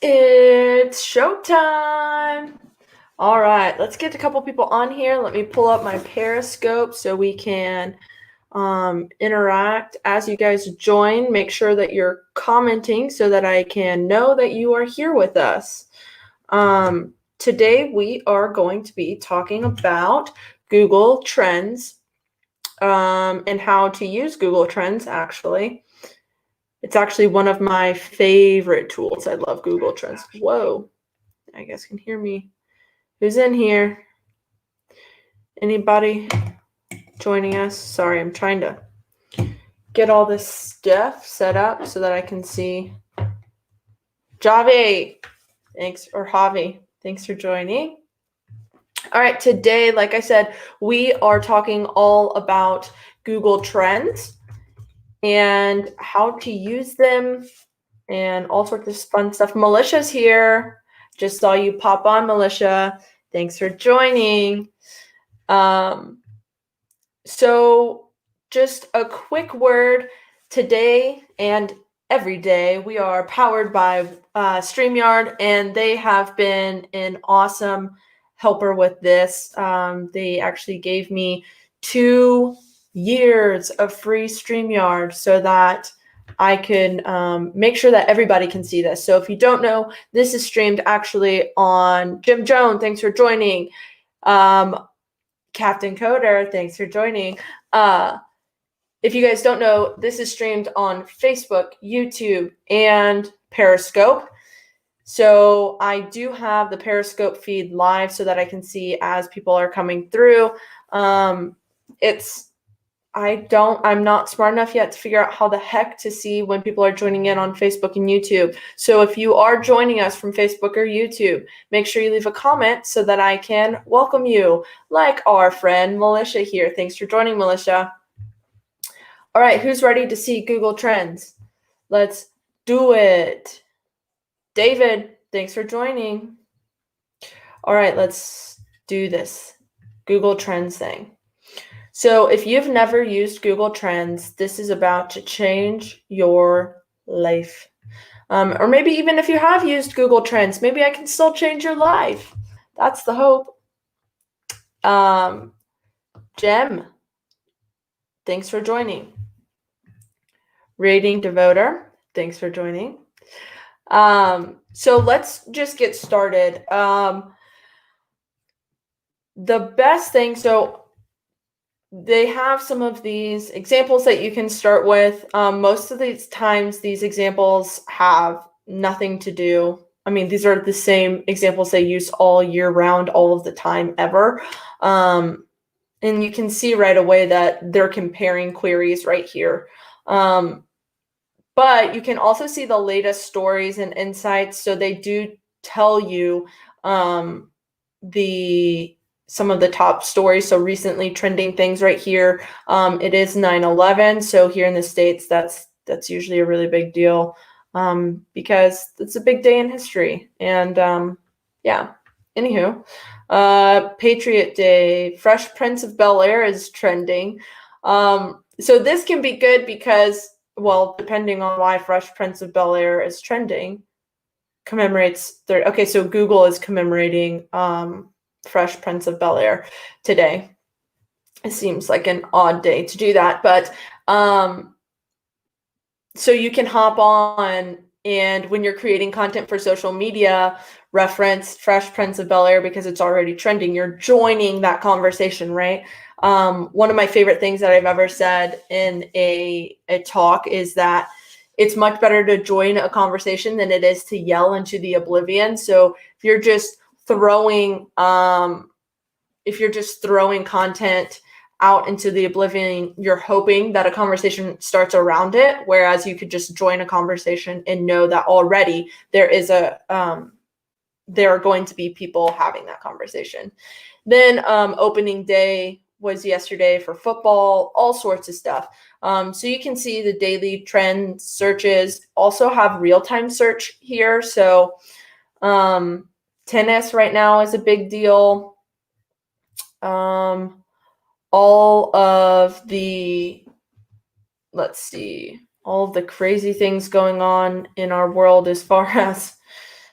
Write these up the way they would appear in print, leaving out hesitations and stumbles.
It's showtime. All right, let's get a couple people on here. Let me pull up my Periscope so we can interact as you guys join. Make sure that you're commenting so that I can know that you are here with us. Today we are going to be talking about Google Trends and how to use Google Trends, actually. It's actually one of my favorite tools. I love Google Trends. Whoa, I guess you can hear me. Who's in here? Anybody joining us? Sorry, I'm trying to get all this stuff set up so that I can see. Javi, thanks, or Javi, thanks for joining. All right, today, like I said, we are talking all about Google Trends and how to use them and all sorts of fun stuff. Melicia's here. Just saw you pop on, Militia. Thanks for joining. So just a quick word. Today and every day, we are powered by Streamyard, and they have been an awesome helper with this. They actually gave me 2 years of free Streamyard so that I can make sure that everybody can see this. So if you don't know, this is streamed actually on Jim Jones. Thanks for joining. Captain Coder, thanks for joining. If you guys don't know, this is streamed on Facebook, YouTube, and Periscope. So I do have the Periscope feed live so that I can see as people are coming through. I'm not smart enough yet to figure out how the heck to see when people are joining in on Facebook and YouTube. So if you are joining us from Facebook or YouTube, make sure you leave a comment so that I can welcome you, like our friend Militia here. Thanks for joining, Militia. All right, who's ready to see Google Trends? Let's do it. David, thanks for joining. All right, let's do this Google Trends thing. So if you've never used Google Trends, this is about to change your life. Or maybe even if you have used Google Trends, maybe I can still change your life. That's the hope. Jem, thanks for joining. Rating Devoter, thanks for joining. So let's just get started. The best thing, so they have some of these examples that you can start with. Most of these times, these examples have nothing to do. I mean, these are the same examples they use all year round, all of the time, ever. And you can see right away that they're comparing queries right here. But you can also see the latest stories and insights. So they do tell you some of the top stories. So recently trending things right here. It is 9/11. So here in the States, that's usually a really big deal because it's a big day in history. And yeah, anywho, Patriot Day, Fresh Prince of Bel-Air is trending. So this can be good because, well, depending on why Fresh Prince of Bel-Air is trending, commemorates okay, so Google is commemorating Fresh Prince of Bel-Air today. It seems like an odd day to do that, but so you can hop on, and when you're creating content for social media, reference Fresh Prince of Bel-Air because it's already trending. You're joining that conversation, right? One of my favorite things that I've ever said in a talk is that it's much better to join a conversation than it is to yell into the oblivion. So if you're just throwing content out into the oblivion, you're hoping that a conversation starts around it, whereas you could just join a conversation and know that already there are going to be people having that conversation. Then opening day was yesterday for football, all sorts of stuff. So you can see the daily trend searches also have real-time search here. So tennis right now is a big deal. All of the crazy things going on in our world as far as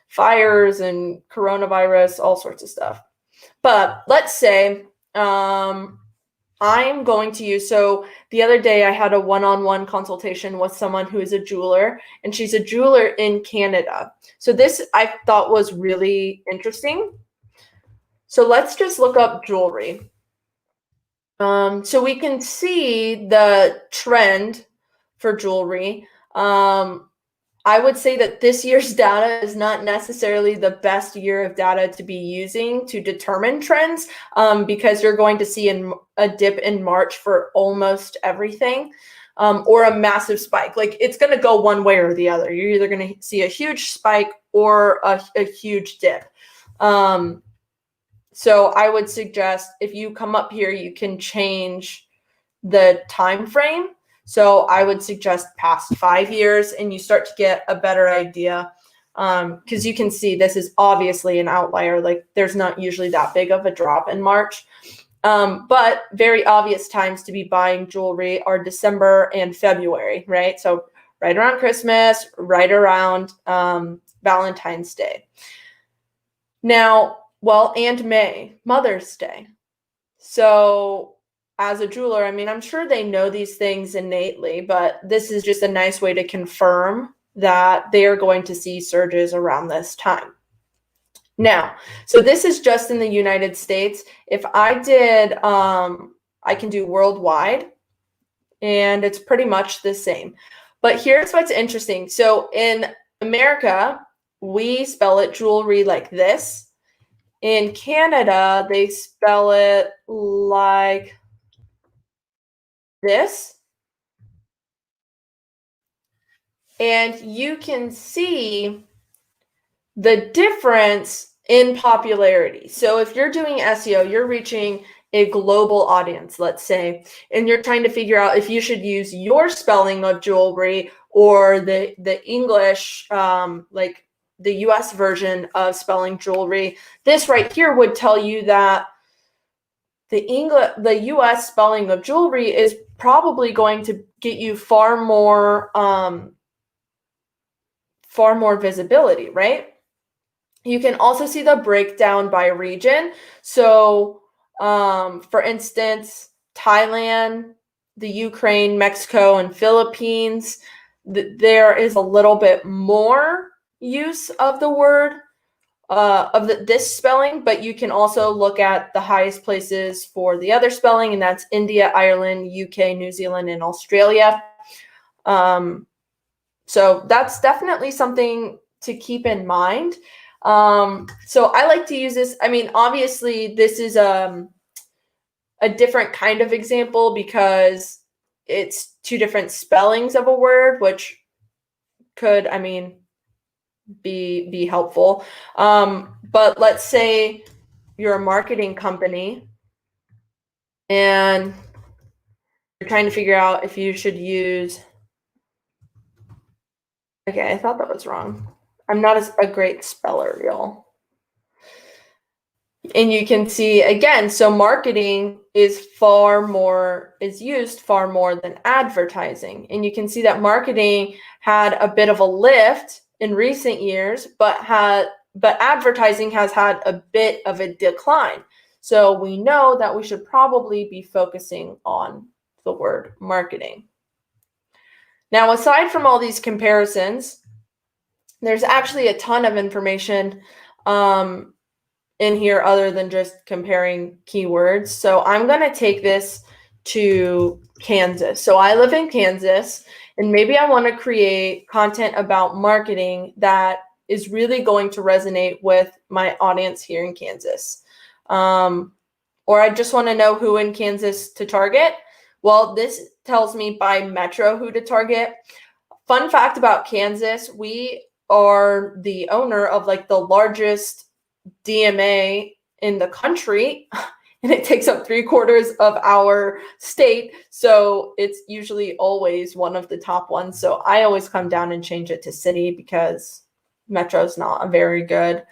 fires and coronavirus, all sorts of stuff. But let's say I'm going to use, so the other day I had a one-on-one consultation with someone who is a jeweler, and she's a jeweler in Canada. So this I thought was really interesting. So let's just look up jewelry. So we can see the trend for jewelry. I would say that this year's data is not necessarily the best year of data to be using to determine trends, because you're going to see a dip in March for almost everything, or a massive spike. Like, it's going to go one way or the other. You're either going to see a huge spike or a huge dip. So I would suggest if you come up here, you can change the time frame. So I would suggest past 5 years, and you start to get a better idea, because you can see this is obviously an outlier. Like, there's not usually that big of a drop in March. But very obvious times to be buying jewelry are December and February, right? So right around Christmas, right around Valentine's Day. Now, well, and May, Mother's Day. So as a jeweler, I mean, I'm sure they know these things innately, but this is just a nice way to confirm that they are going to see surges around this time. Now, so this is just in the United States. If I did, I can do worldwide, and it's pretty much the same. But here's what's interesting. So in America, we spell it jewelry like this. In Canada, they spell it like this. And you can see the difference in popularity. So if you're doing SEO, you're reaching a global audience, let's say, and you're trying to figure out if you should use your spelling of jewelry or the English, like the US version of spelling jewelry. This right here would tell you that the US spelling of jewelry is probably going to get you far more visibility, right? You can also see the breakdown by region. So, for instance, Thailand, the Ukraine, Mexico, and Philippines, there is a little bit more use of the word, this spelling, but you can also look at the highest places for the other spelling, and that's India, Ireland, UK, New Zealand, and Australia. So that's definitely something to keep in mind. So I like to use this. I mean, obviously, this is a different kind of example because it's two different spellings of a word, which could, I mean, be helpful. But let's say you're a marketing company and you're trying to figure out if you should use. Okay, I thought that was wrong. I'm not a great speller, y'all. And you can see again, so marketing is used far more than advertising. And you can see that marketing had a bit of a lift in recent years, but advertising has had a bit of a decline. So we know that we should probably be focusing on the word marketing. Now, aside from all these comparisons, there's actually a ton of information in here other than just comparing keywords. So I'm going to take this to Kansas. So I live in Kansas, and maybe I want to create content about marketing that is really going to resonate with my audience here in Kansas. Or I just want to know who in Kansas to target. Well, this tells me by metro who to target. Fun fact about Kansas, we are the owner of like the largest DMA in the country, and it takes up 3/4 of our state. So it's usually always one of the top ones. So I always come down and change it to city because metro is not a very good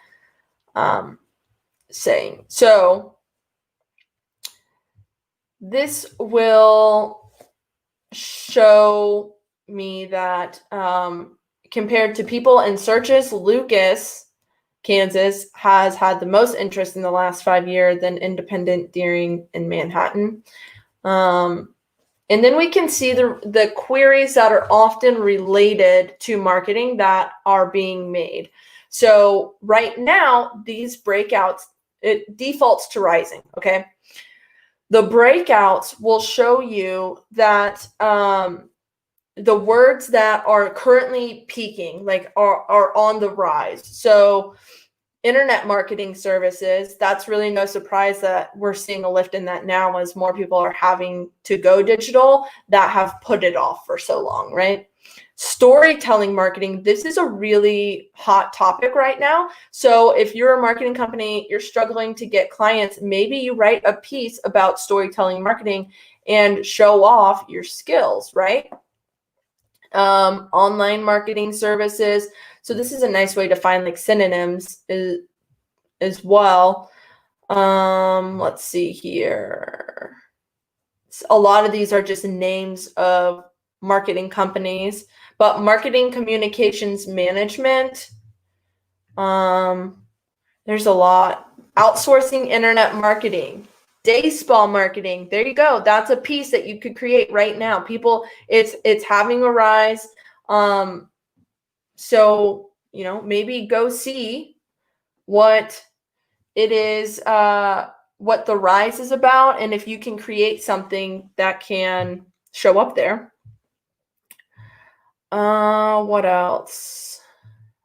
saying. So this will show me that compared to people in searches, Lucas Kansas has had the most interest in the last 5 years, then Independent, Deering, and Manhattan. And then we can see the queries that are often related to marketing that are being made. So right now, these breakouts, it defaults to rising, okay? The breakouts will show you that the words that are currently peaking, like are on the rise. So internet marketing services, that's really no surprise that we're seeing a lift in that now as more people are having to go digital that have put it off for so long, right? Storytelling marketing, this is a really hot topic right now. So if you're a marketing company, you're struggling to get clients, maybe you write a piece about storytelling marketing and show off your skills, right? Online marketing services. So this is a nice way to find like synonyms as well. Let's see here. A lot of these are just names of marketing companies, but marketing communications management. There's a lot. Outsourcing internet marketing. Day spa marketing. There you go. That's a piece that you could create right now. People, it's having a rise. So, you know, maybe go see what it is, what the rise is about, and if you can create something that can show up there. What else?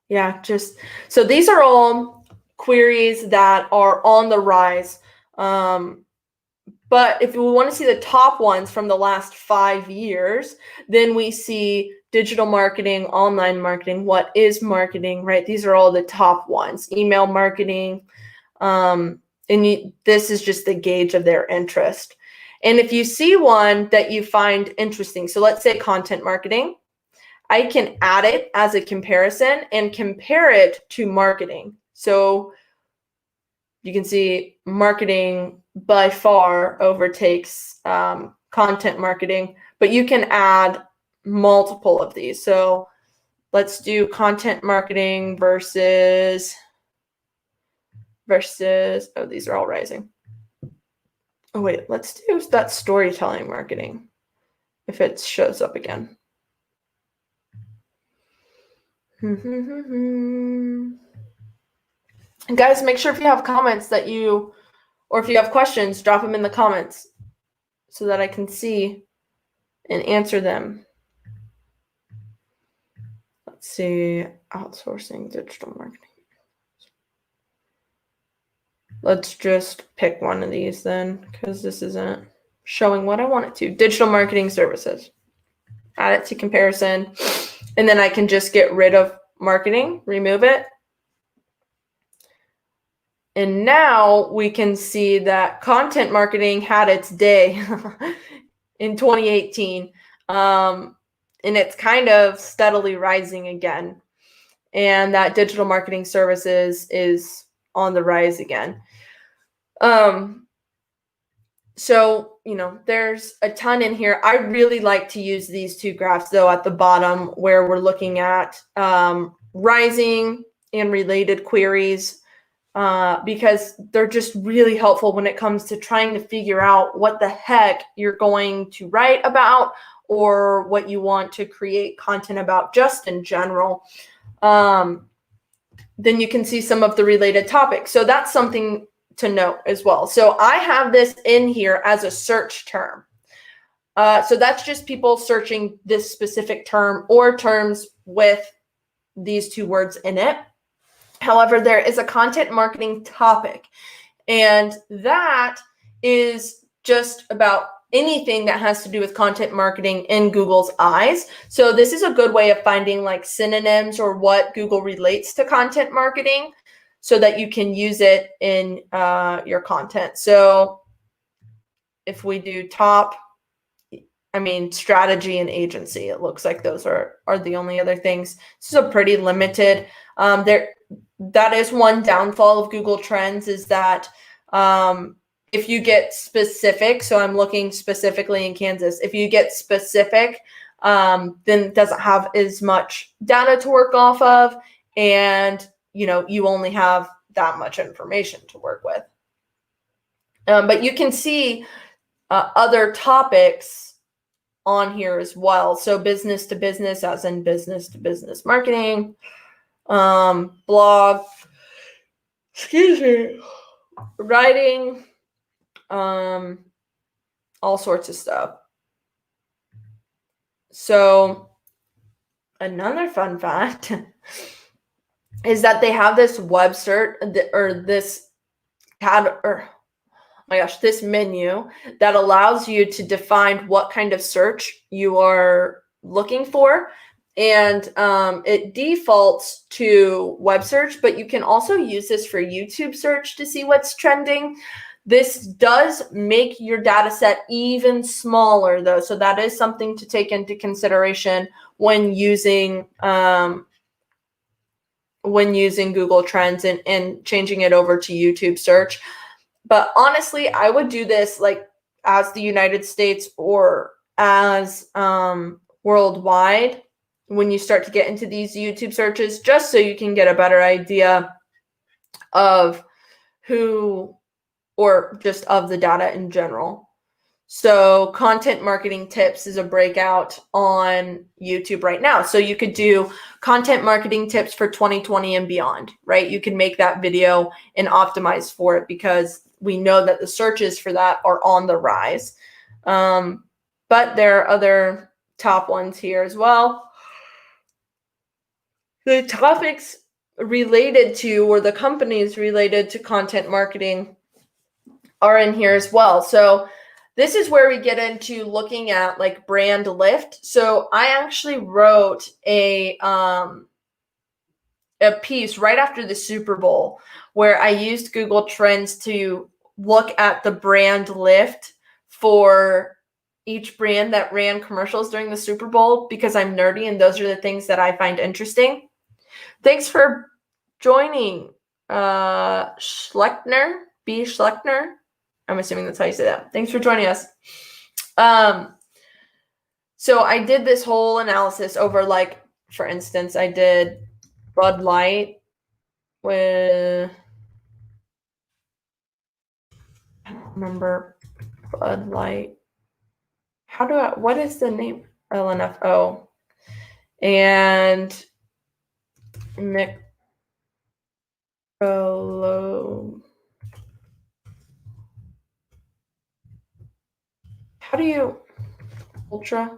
Yeah, just so these are all queries that are on the rise. But if we want to see the top ones from the last 5 years, then we see digital marketing, online marketing, what is marketing, right? These are all the top ones. Email marketing, this is just the gauge of their interest. And if you see one that you find interesting, so let's say content marketing, I can add it as a comparison and compare it to marketing. So you can see marketing by far overtakes content marketing, but you can add multiple of these. So let's do content marketing versus, oh, these are all rising. Oh, wait, let's do that storytelling marketing if it shows up again. Guys, make sure if you have comments that you, or if you have questions, drop them in the comments so that I can see and answer them. Let's see, outsourcing digital marketing. Let's just pick one of these then, because this isn't showing what I want it to. Digital marketing services. Add it to comparison, and then I can just get rid of marketing, remove it. And now we can see that content marketing had its day in 2018. And it's kind of steadily rising again. And that digital marketing services is on the rise again. So, you know, there's a ton in here. I really like to use these two graphs, though, at the bottom where we're looking at rising and related queries. Because they're just really helpful when it comes to trying to figure out what the heck you're going to write about or what you want to create content about just in general. Then you can see some of the related topics. So that's something to note as well. So I have this in here as a search term. So that's just people searching this specific term or terms with these two words in it. However, there is a content marketing topic, and that is just about anything that has to do with content marketing in Google's eyes. So this is a good way of finding like synonyms or what Google relates to content marketing so that you can use it in your content. So if we do top, strategy and agency, it looks like those are the only other things. This is a pretty limited, that is one downfall of Google Trends is that if you get specific, so I'm looking specifically in Kansas, if you get specific, then it doesn't have as much data to work off of, and you only have that much information to work with. But you can see other topics on here as well. So business to business, as in business to business marketing, blog, writing, all sorts of stuff. So another fun fact is that they have this web search or this this menu that allows you to define what kind of search you are looking for. And it defaults to web search, but you can also use this for YouTube search to see what's trending. This does make your data set even smaller, though. So that is something to take into consideration when using Google Trends and changing it over to YouTube search. But honestly, I would do this like as the United States or as worldwide when you start to get into these YouTube searches, just so you can get a better idea of who or just of the data in general. So content marketing tips is a breakout on YouTube right now. So you could do content marketing tips for 2020 and beyond, right? You can make that video and optimize for it because we know that the searches for that are on the rise. But there are other top ones here as well. The topics related to, or the companies related to content marketing are in here as well. So this is where we get into looking at like brand lift. So I actually wrote a piece right after the Super Bowl where I used Google Trends to look at the brand lift for each brand that ran commercials during the Super Bowl because I'm nerdy and those are the things that I find interesting. Thanks for joining, Schleckner, B. Schleckner. I'm assuming that's how you say that. Thanks for joining us. So I did this whole analysis over, like, for instance, I did Bud Light with, I don't remember, Bud Light. What is the name? LNFO. And Michelob. How do you, Ultra?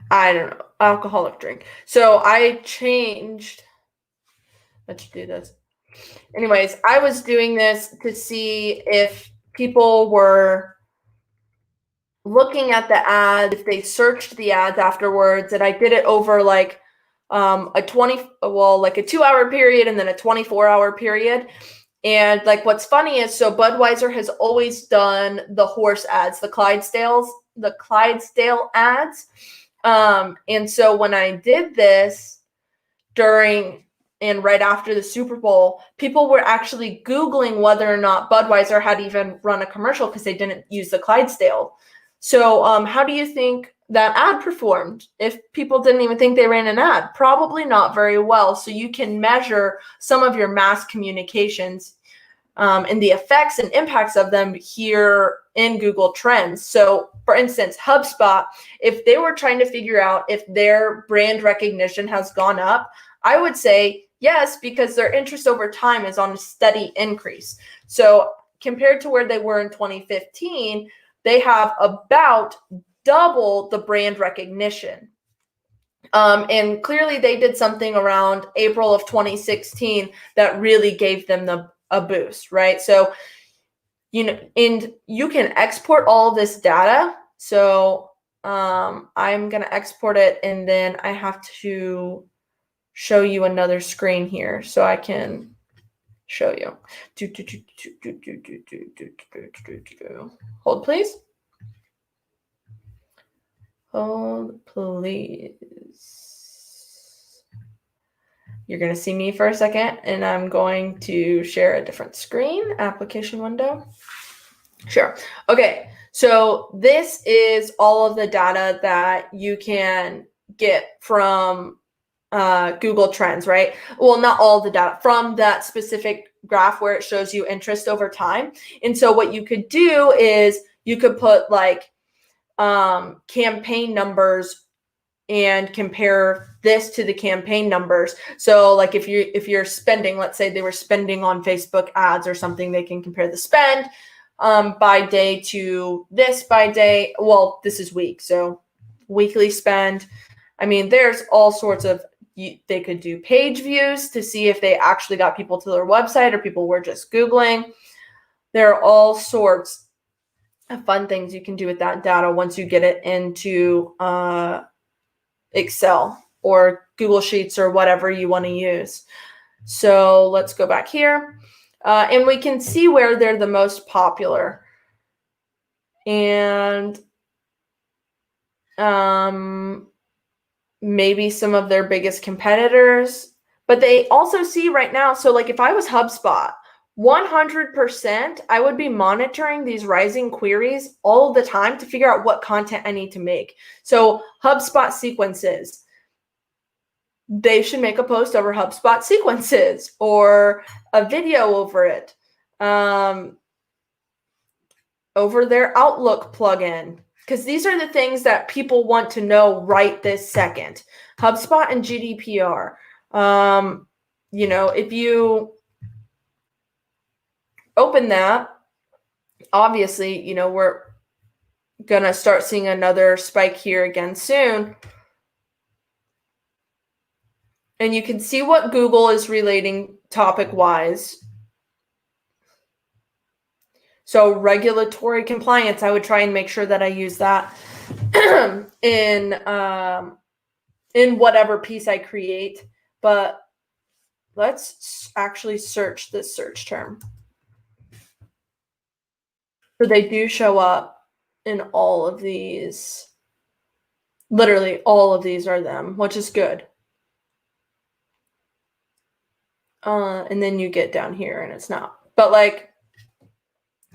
I don't know, alcoholic drink. So I changed, let's do this. Anyways, I was doing this to see if people were looking at the ad, if they searched the ads afterwards, and I did it over like a 2-hour period and then a 24-hour period. And like what's funny is, so Budweiser has always done the horse ads, the Clydesdale ads. And so when I did this during and right after the Super Bowl, people were actually Googling whether or not Budweiser had even run a commercial because they didn't use the Clydesdale. So how do you think that ad performed if people didn't even think they ran an ad? Probably not very well. So you can measure some of your mass communications and the effects and impacts of them here in Google Trends. So for instance, HubSpot, if they were trying to figure out if their brand recognition has gone up, I would say yes, because their interest over time is on a steady increase. So compared to where they were in 2015, they have about double the brand recognition. And clearly they did something around April of 2016 that really gave them a boost, right? So, and you can export all of this data. So I'm going to export it, and then I have to show you another screen here so I can show you. Hold, please. Hold, please. You're going to see me for a second, and I'm going to share a different screen, application window. Sure. Okay, So this is all of the data that you can get from Google Trends, right? Well, not all the data, from that specific graph where it shows you interest over time. And so what you could do is you could put like campaign numbers and compare this to the campaign numbers. So like if you're spending, let's say they were spending on Facebook ads or something, they can compare the spend by day to this by day. Well, this is week, so weekly spend. I mean, there's all sorts of, they could do page views to see if they actually got people to their website or people were just Googling. There are all sorts of fun things you can do with that data once you get it into Excel or Google Sheets or whatever you want to use. So let's go back here. And we can see where they're the most popular. And maybe some of their biggest competitors. But they also see right now, so like if I was HubSpot, 100% I would be monitoring these rising queries all the time to figure out what content I need to make. So HubSpot sequences, they should make a post over HubSpot sequences or a video over it, over their Outlook plugin, because these are the things that people want to know right this second. HubSpot and GDPR. You know, if you open that, obviously, you know, we're going to start seeing another spike here again soon. And you can see what Google is relating topic-wise. So regulatory compliance, I would try and make sure that I use that in whatever piece I create. But let's actually search this search term. So they do show up in all of these. Literally all of these are them, which is good. And then you get down here and it's not. But like,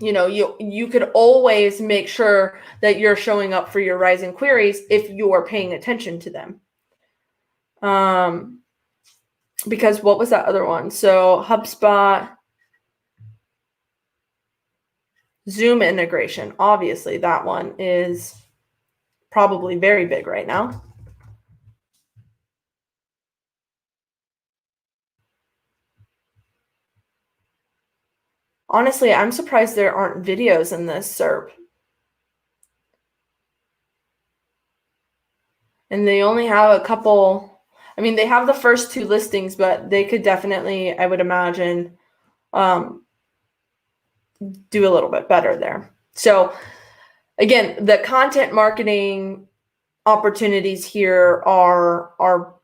you know, you could always make sure that you're showing up for your rising queries if you're paying attention to them. Because what was that other one? So HubSpot, Zoom integration. Obviously, that one is probably very big right now. Honestly, I'm surprised there aren't videos in this SERP. And they only have a couple. I mean, they have the first two listings, but they could definitely, I would imagine, do a little bit better there. So again, the content marketing opportunities here are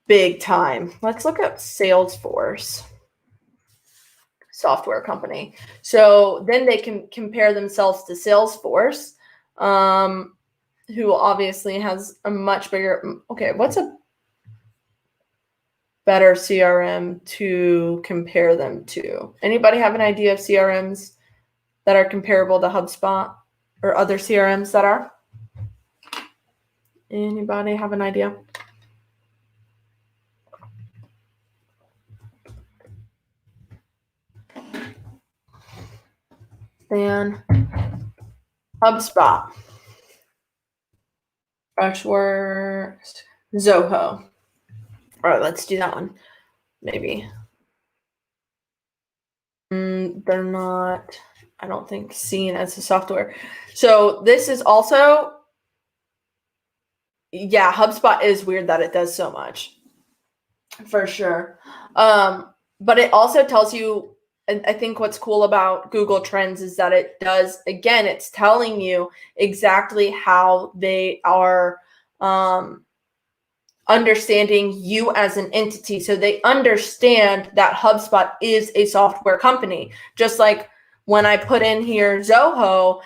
big time. Let's look at Salesforce. Software company. So then they can compare themselves to Salesforce, who obviously has a much bigger, okay, what's a better CRM to compare them to? Anybody have an idea of CRMs that are comparable to HubSpot or other CRMs that are? Anybody have an idea? Then HubSpot, Freshworks, Zoho. All right, let's do that one. Maybe. They're not, I don't think, seen as a software. So this is also, yeah, HubSpot is weird that it does so much, for sure. But it also tells you, and I think what's cool about Google Trends is that it does, again, it's telling you exactly how they are understanding you as an entity. So they understand that HubSpot is a software company. Just like when I put in here Zoho,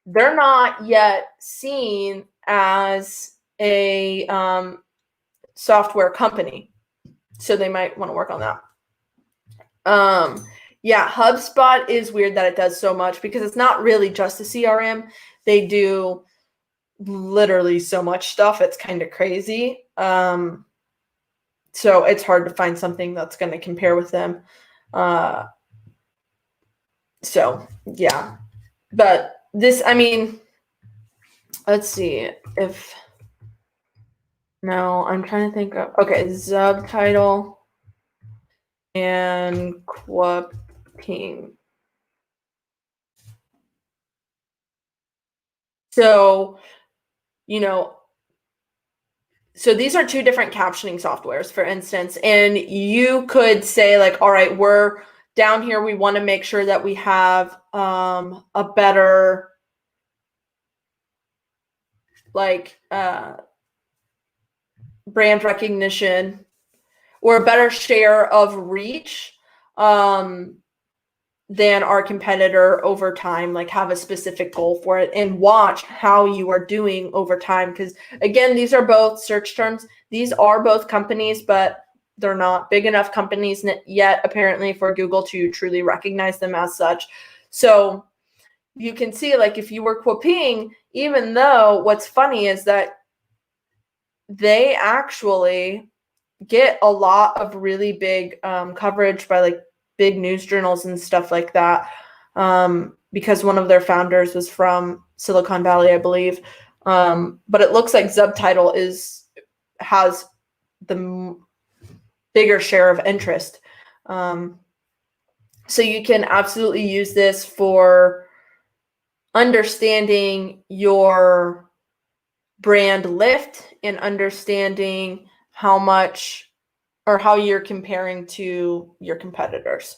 they're not yet seen as a software company. So they might want to work on that. Yeah, HubSpot is weird that it does so much because it's not really just a CRM. They do literally so much stuff. It's kind of crazy. So it's hard to find something that's going to compare with them. So yeah, but this, I mean, let's see if, no, I'm trying to think of, okay, subtitle and quoting. So, you know, so these are two different captioning softwares, for instance, and you could say like, all right, we're down here. We want to make sure that we have a better like brand recognition or a better share of reach than our competitor over time, like have a specific goal for it and watch how you are doing over time. Because again, these are both search terms. These are both companies, but they're not big enough companies yet, apparently, for Google to truly recognize them as such. So you can see, like, if you were Quaping, even though what's funny is that they actually get a lot of really big coverage by like big news journals and stuff like that, because one of their founders was from Silicon Valley, I believe. But it looks like Subtitle has the bigger share of interest. So you can absolutely use this for understanding your brand lift and understanding how much or how you're comparing to your competitors.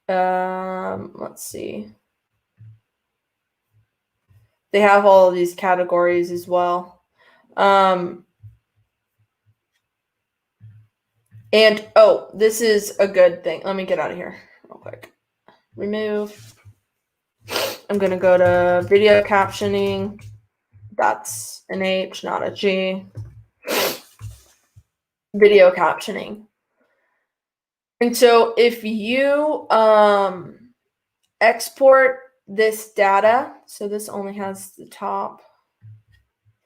Let's see. They have all of these categories as well. And, oh, this is a good thing. Let me get out of here real quick. Remove. I'm going to go to video captioning. That's an H, not a G. Video captioning. And so if you export this data, so this only has the top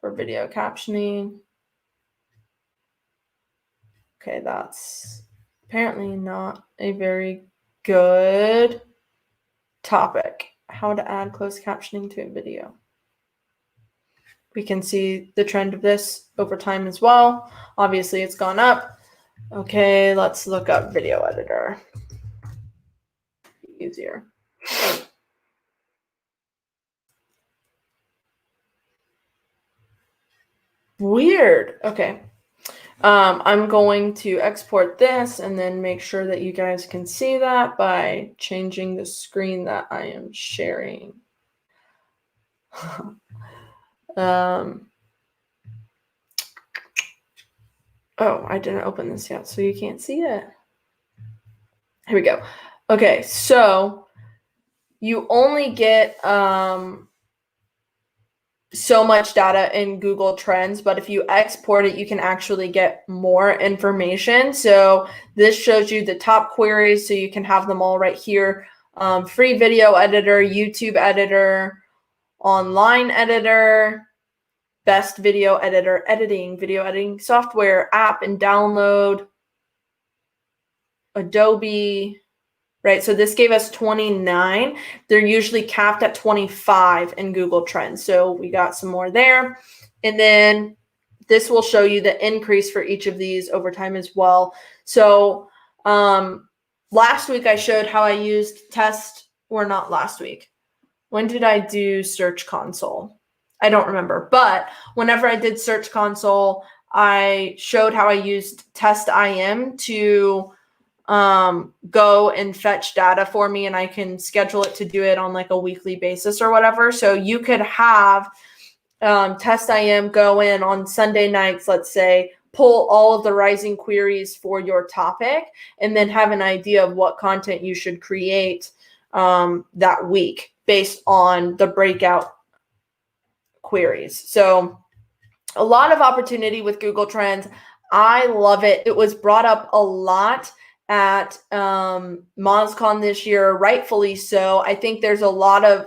for video captioning. Okay, that's apparently not a very good topic. How to add closed captioning to a video. We can see the trend of this over time as well. Obviously, it's gone up. Okay, let's look up video editor. Easier. Weird. Okay. I'm going to export this and then make sure that you guys can see that by changing the screen that I am sharing. Oh, I didn't open this yet, so you can't see it. Here we go. Okay, so you only get so much data in Google Trends, but if you export it, you can actually get more information. So this shows you the top queries, so you can have them all right here. Free video editor, YouTube editor, online editor, best video editor, video editing software, app and download, Adobe, right? So this gave us 29. They're usually capped at 25 in Google Trends. So we got some more there. And then this will show you the increase for each of these over time as well. So last week I showed how I used not last week. When did I do Search Console? I don't remember. But whenever I did Search Console, I showed how I used Test IM to go and fetch data for me, and I can schedule it to do it on like a weekly basis or whatever. So you could have Test IM go in on Sunday nights, let's say, pull all of the rising queries for your topic, and then have an idea of what content you should create that week based on the breakout queries. So a lot of opportunity with Google Trends. I love it. It was brought up a lot at MozCon this year, rightfully so. I think there's a lot of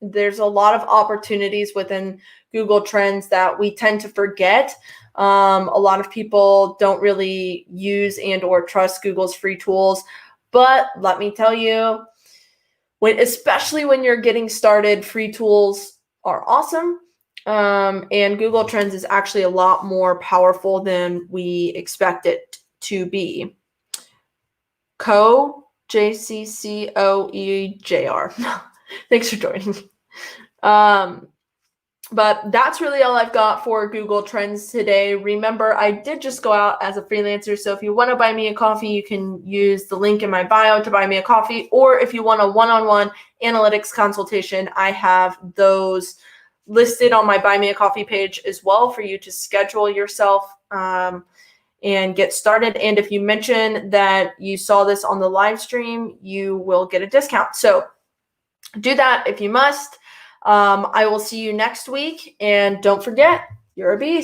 opportunities within Google Trends that we tend to forget. A lot of people don't really use and or trust Google's free tools, but let me tell you, especially when you're getting started, free tools are awesome. And Google Trends is actually a lot more powerful than we expect it to be. JCCOEJR. Thanks for joining. But that's really all I've got for Google Trends today. Remember, I did just go out as a freelancer, so if you want to buy me a coffee, you can use the link in my bio to buy me a coffee, or if you want a one-on-one analytics consultation, I have those listed on my Buy Me a Coffee page as well for you to schedule yourself and get started. And if you mention that you saw this on the live stream, you will get a discount. So do that if you must. I will see you next week, and don't forget, you're a beast.